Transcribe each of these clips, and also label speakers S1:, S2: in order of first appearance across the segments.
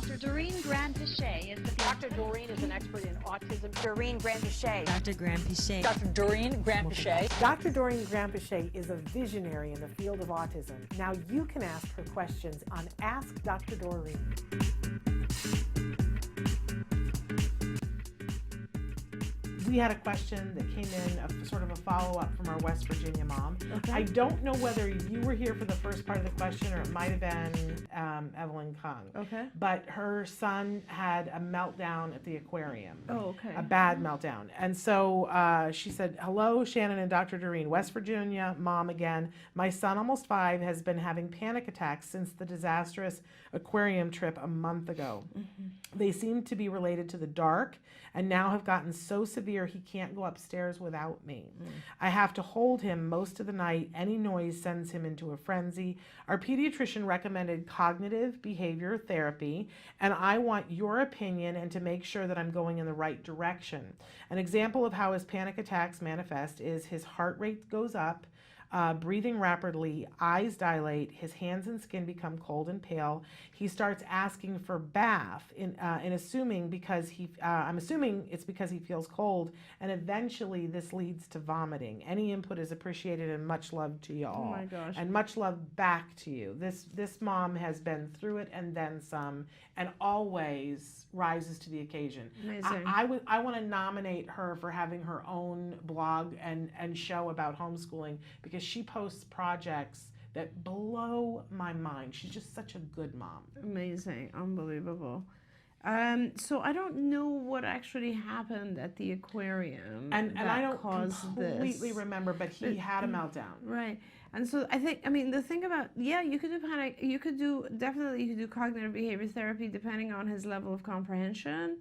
S1: Dr. Doreen Grand-Pichet is the
S2: Dr. Doreen is an expert in autism.
S3: Doreen Grand-Pichet.
S4: Dr. Grand-Pichet.
S2: Dr. Doreen Grand-Pichet.
S5: Dr. Doreen Grand-Pichet is a visionary in the field of autism. Now you can ask her questions on Ask Dr. Doreen. We had a question that came in, sort of a follow-up from our West Virginia mom.
S6: Okay.
S5: I don't know whether you were here for the first part of the question or it might have been Evelyn Kung.
S6: Okay.
S5: But her son had a meltdown at the aquarium.
S6: Oh, okay.
S5: A bad meltdown. And so she said, hello, Shannon and Dr. Doreen, West Virginia, mom again. My son, almost 5, has been having panic attacks since the disastrous aquarium trip a month ago.
S6: Mm-hmm.
S5: They seem to be related to the dark and now have gotten so severe he can't go upstairs without me. I have to hold him most of the night. Any noise sends him into a frenzy. Our pediatrician recommended cognitive behavior therapy, and I want your opinion and to make sure that I'm going in the right direction. An example of how his panic attacks manifest is his heart rate goes up, breathing rapidly, eyes dilate, his hands and skin become cold and pale. He starts asking for bath, I'm assuming it's because he feels cold, and eventually this leads to vomiting. Any input is appreciated and much love to you all.
S6: Oh my gosh.
S5: And much love back to you. This mom has been through it and then some, and always rises to the occasion.
S6: Amazing.
S5: I want to nominate her for having her own blog and show about homeschooling, because she posts projects that blow my mind. She's just such a good mom.
S6: Amazing. Unbelievable. So I don't know what actually happened at the aquarium
S5: And I don't completely
S6: this.
S5: remember, but he had a meltdown.
S6: Right. And so I think, the thing about, you could do panic, you could do cognitive behavior therapy depending on his level of comprehension,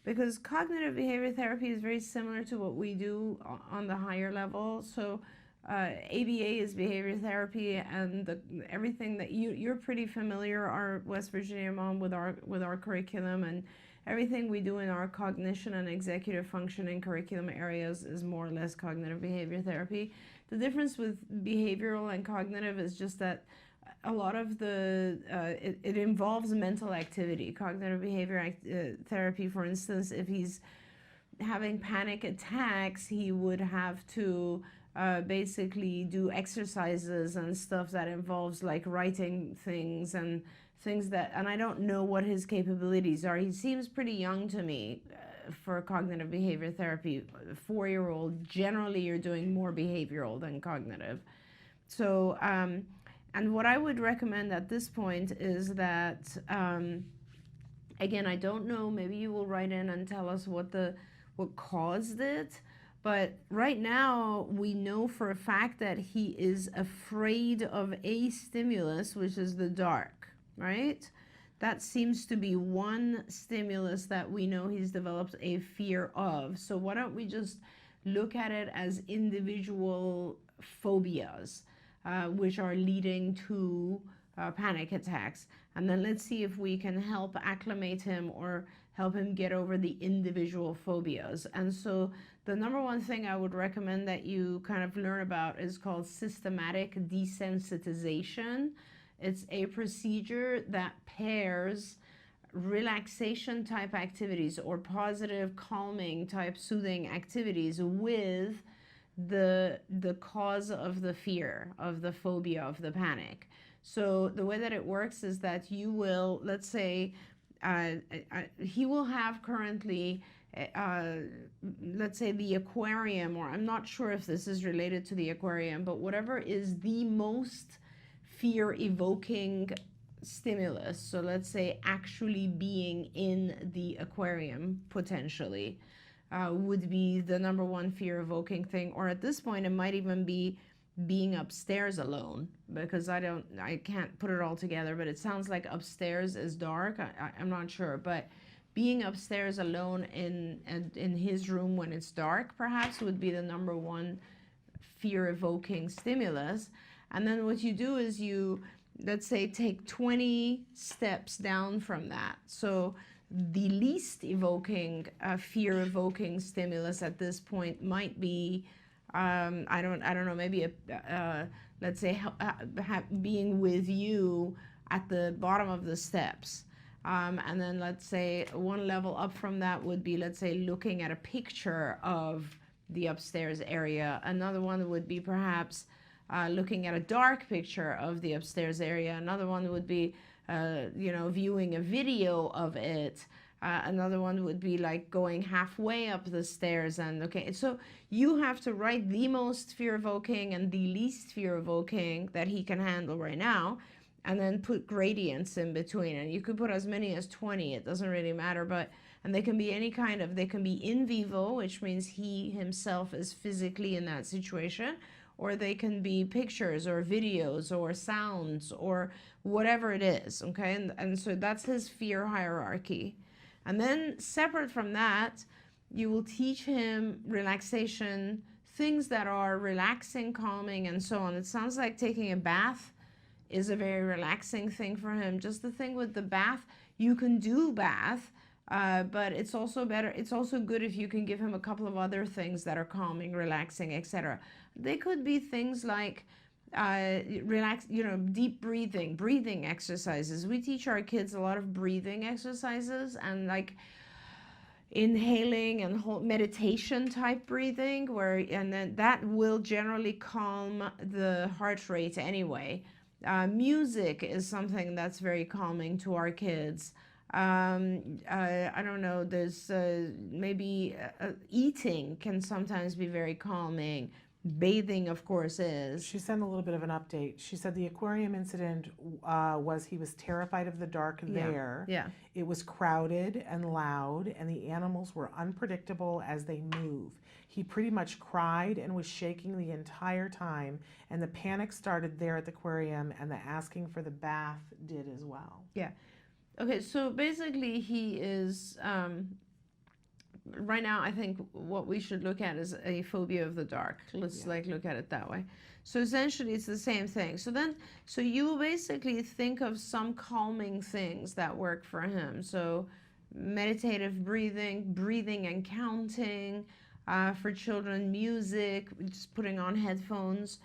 S6: because cognitive behavior therapy is very similar to what we do on the higher level. So ABA is behavior therapy, and everything that you're pretty familiar, our West Virginia mom, with our curriculum, and everything we do in our cognition and executive functioning curriculum areas is more or less cognitive behavior therapy. The difference with behavioral and cognitive is just that a lot of it involves mental activity. Cognitive behavior therapy, for instance, if he's having panic attacks, he would have to basically do exercises and stuff that involves like writing things and things that, and I don't know what his capabilities are. He seems pretty young to me for cognitive behavior therapy. 4-year-old, generally you're doing more behavioral than cognitive. So, and what I would recommend at this point is that, again, I don't know, maybe you will write in and tell us what caused it. But right now, we know for a fact that he is afraid of a stimulus, which is the dark, right? That seems to be one stimulus that we know he's developed a fear of. So why don't we just look at it as individual phobias, which are leading to panic attacks. And then let's see if we can help acclimate him or help him get over the individual phobias. And so the number one thing I would recommend that you kind of learn about is called systematic desensitization. It's a procedure that pairs relaxation type activities or positive calming type soothing activities with the cause of the fear, of the phobia, of the panic. So the way that it works is that you will, let's say, he will have currently, let's say, the aquarium, or I'm not sure if this is related to the aquarium, but whatever is the most fear-evoking stimulus. So let's say actually being in the aquarium potentially would be the number one fear-evoking thing. Or at this point, it might even be being upstairs alone, because I can't put it all together, but it sounds like upstairs is dark. I'm not sure, but being upstairs alone in his room when it's dark perhaps would be the number one fear-evoking stimulus. And then what you do is you, let's say, take 20 steps down from that. So the least evoking, fear-evoking stimulus at this point might be, I don't know, maybe let's say being with you at the bottom of the steps. And then let's say one level up from that would be, let's say, looking at a picture of the upstairs area. Another one would be perhaps looking at a dark picture of the upstairs area. Another one would be, viewing a video of it. Another one would be like going halfway up the stairs. And okay, so you have to write the most fear-evoking and the least fear-evoking that he can handle right now, and then put gradients in between. And you could put as many as 20, it doesn't really matter, and they can be any kind of, they can be in vivo, which means he himself is physically in that situation, or they can be pictures or videos or sounds or whatever it is, okay? And so that's his fear hierarchy. And then separate from that, you will teach him relaxation, things that are relaxing, calming, and so on. It sounds like taking a bath is a very relaxing thing for him. Just the thing with the bath, you can do bath, but it's also better, it's also good if you can give him a couple of other things that are calming, relaxing, etc. They could be things like deep breathing exercises. We teach our kids a lot of breathing exercises, and like inhaling and meditation type breathing, and then that will generally calm the heart rate anyway. Music is something that's very calming to our kids. I don't know, there's maybe eating can sometimes be very calming. Bathing, of course, is.
S5: She sent a little bit of an update. She said the aquarium incident was he was terrified of the dark there.
S6: Yeah.
S5: It was crowded and loud, and the animals were unpredictable as they move. He pretty much cried and was shaking the entire time, and the panic started there at the aquarium, and the asking for the bath did as well.
S6: Yeah. Okay, so basically he is... right now, I think what we should look at is a phobia of the dark. Let's look at it that way. So essentially, it's the same thing. So you will basically think of some calming things that work for him. So meditative breathing and counting, for children, music, just putting on headphones,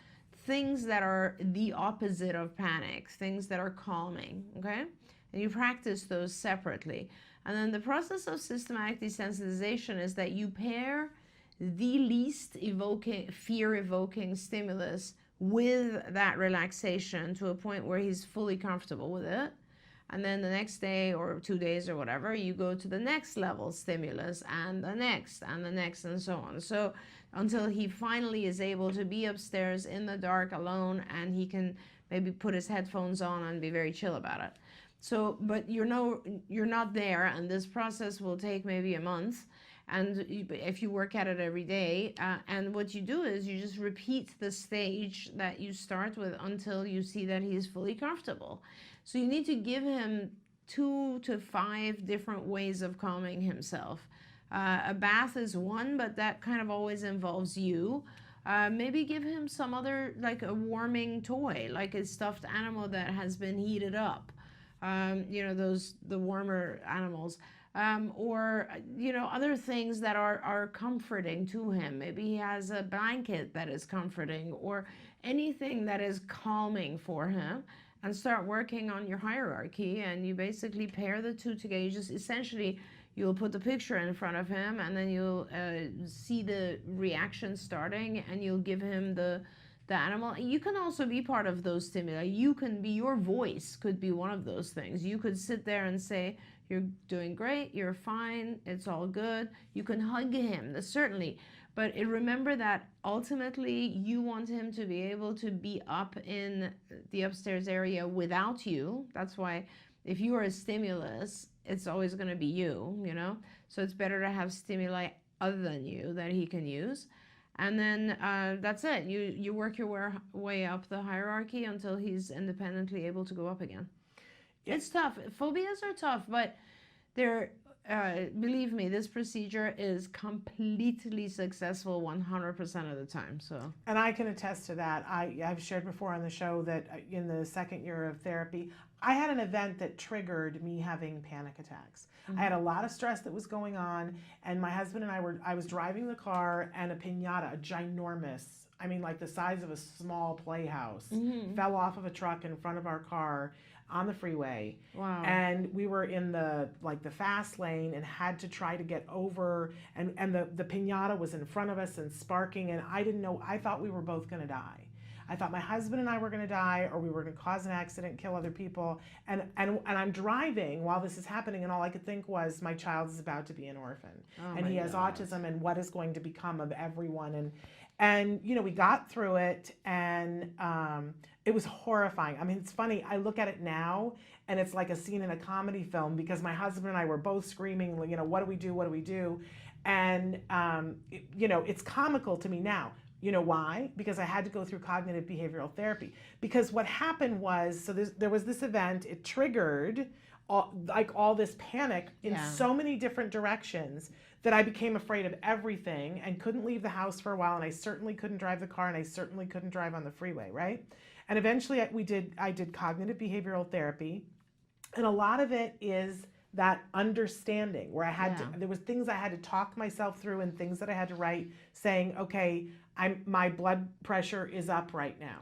S6: things that are the opposite of panic, things that are calming, okay? And you practice those separately. And then the process of systematic desensitization is that you pair the least fear-evoking stimulus with that relaxation to a point where he's fully comfortable with it. And then the next day or 2 days or whatever, you go to the next level stimulus and the next and the next and so on. So until he finally is able to be upstairs in the dark alone, and he can maybe put his headphones on and be very chill about it. So, but you're not there, and this process will take maybe a month, and if you work at it every day, and what you do is you just repeat the stage that you start with until you see that he's fully comfortable. So you need to give him 2 to 5 different ways of calming himself. A bath is one, but that kind of always involves you. Maybe give him some other, like a warming toy, like a stuffed animal that has been heated up. The warmer animals, or other things that are comforting to him. Maybe he has a blanket that is comforting, or anything that is calming for him, and start working on your hierarchy. And you basically pair the two together. You just essentially, you'll put the picture in front of him, and then you'll see the reaction starting, and you'll give him the animal. You can also be part of those stimuli. You can be, your voice could be one of those things. You could sit there and say, you're doing great, you're fine, it's all good. You can hug him, certainly. But remember that ultimately you want him to be able to be up in the upstairs area without you. That's why if you are a stimulus, it's always going to be you, So it's better to have stimuli other than you that he can use. And then that's it. You work your way up the hierarchy until he's independently able to go up again. Yeah. It's tough. Phobias are tough, but they're, believe me, this procedure is completely successful 100% of the time. So. And
S5: I can attest to that. I've shared before on the show that in the second year of therapy, I had an event that triggered me having panic attacks. Mm-hmm. I had a lot of stress that was going on, and my husband and I was driving the car, and a piñata, a ginormous, like the size of a small playhouse, mm-hmm. fell off of a truck in front of our car. on the freeway.
S6: Wow.
S5: And we were in the fast lane and had to try to get over, and the piñata was in front of us and sparking, and I didn't know, I thought we were both going to die. I thought my husband and I were going to die, or we were going to cause an accident, kill other people. And I'm driving while this is happening, and all I could think was, my child is about to be an orphan, and he has autism, and what is going to become of everyone. And you know, we got through it, and it was horrifying. I mean, it's funny. I look at it now, and it's like a scene in a comedy film, because my husband and I were both screaming, you know, what do we do? What do we do? And you know, it's comical to me now. You know why? Because I had to go through cognitive behavioral therapy. Because what happened was, so there was this event, it triggered all this panic in so many different directions that I became afraid of everything and couldn't leave the house for a while, and I certainly couldn't drive the car, and I certainly couldn't drive on the freeway, right? And eventually I did cognitive behavioral therapy, and a lot of it is that understanding where I had to, there was things I had to talk myself through and things that I had to write saying, okay, my blood pressure is up right now.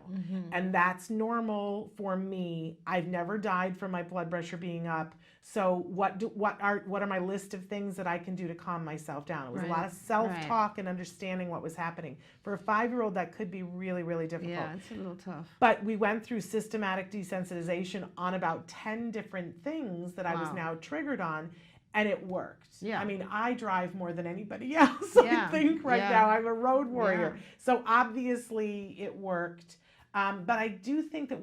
S5: And that's normal for me. I've never died from my blood pressure being up. So what are my list of things that I can do to calm myself down? It was a lot of self-talk and understanding what was happening. For a 5-year-old, that could be really, really difficult.
S6: Yeah, it's a little tough.
S5: But we went through systematic desensitization on about 10 different things that I was now triggered on, and it worked.
S6: Yeah.
S5: I mean, I drive more than anybody else, I think, right now. I'm a road warrior. So obviously it worked. But I do think that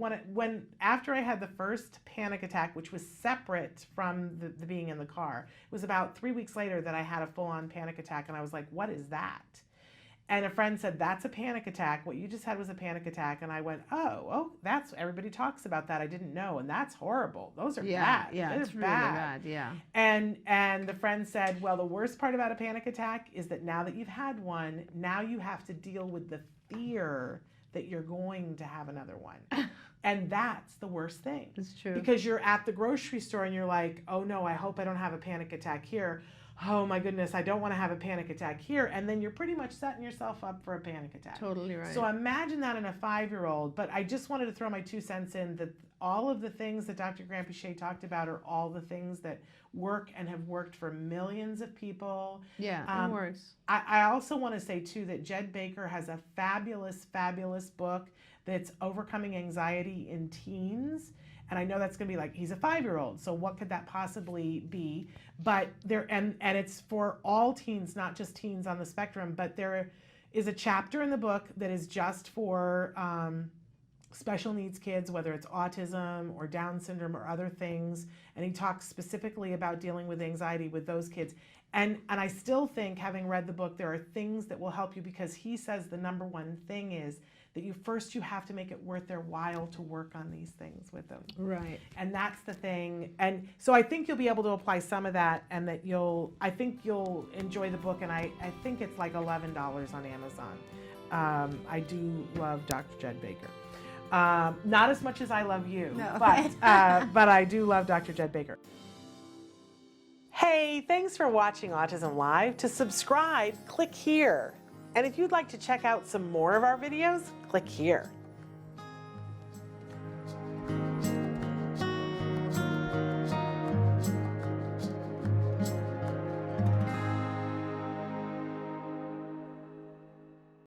S5: after I had the first panic attack, which was separate from the being in the car, it was about 3 weeks later that I had a full-on panic attack, and I was like, what is that? And a friend said, that's a panic attack. What you just had was a panic attack. And I went, oh, that's, everybody talks about that. I didn't know. And that's horrible. Those are bad.
S6: Yeah,
S5: They're
S6: it's really bad, yeah.
S5: And the friend said, well, the worst part about a panic attack is that now that you've had one, now you have to deal with the fear that you're going to have another one. And that's the worst thing.
S6: It's true.
S5: Because you're at the grocery store and you're like, oh no, I hope I don't have a panic attack here. Oh my goodness, I don't want to have a panic attack here. And then you're pretty much setting yourself up for a panic attack.
S6: Totally right.
S5: So imagine that in a 5-year-old. But I just wanted to throw my 2 cents in that all of the things that Dr. Grampiche talked about are all the things that work and have worked for millions of people.
S6: Yeah, it works.
S5: I also want to say too that Jed Baker has a fabulous, fabulous book that's overcoming anxiety in teens. And I know that's going to be like, he's a 5-year-old, so what could that possibly be? But and it's for all teens, not just teens on the spectrum, but there is a chapter in the book that is just for special needs kids, whether it's autism or Down syndrome or other things. And he talks specifically about dealing with anxiety with those kids. And I still think, having read the book, there are things that will help you, because he says the number one thing is that you have to make it worth their while to work on these things with them.
S6: Right.
S5: And that's the thing. And so I think you'll be able to apply some of that, and that I think you'll enjoy the book. And I think it's like $11 on Amazon. I do love Dr. Jed Baker. Not as much as I love you, but I do love Dr. Jed Baker. Hey, thanks for watching Autism Live. To subscribe, click here. And if you'd like to check out some more of our videos, click here.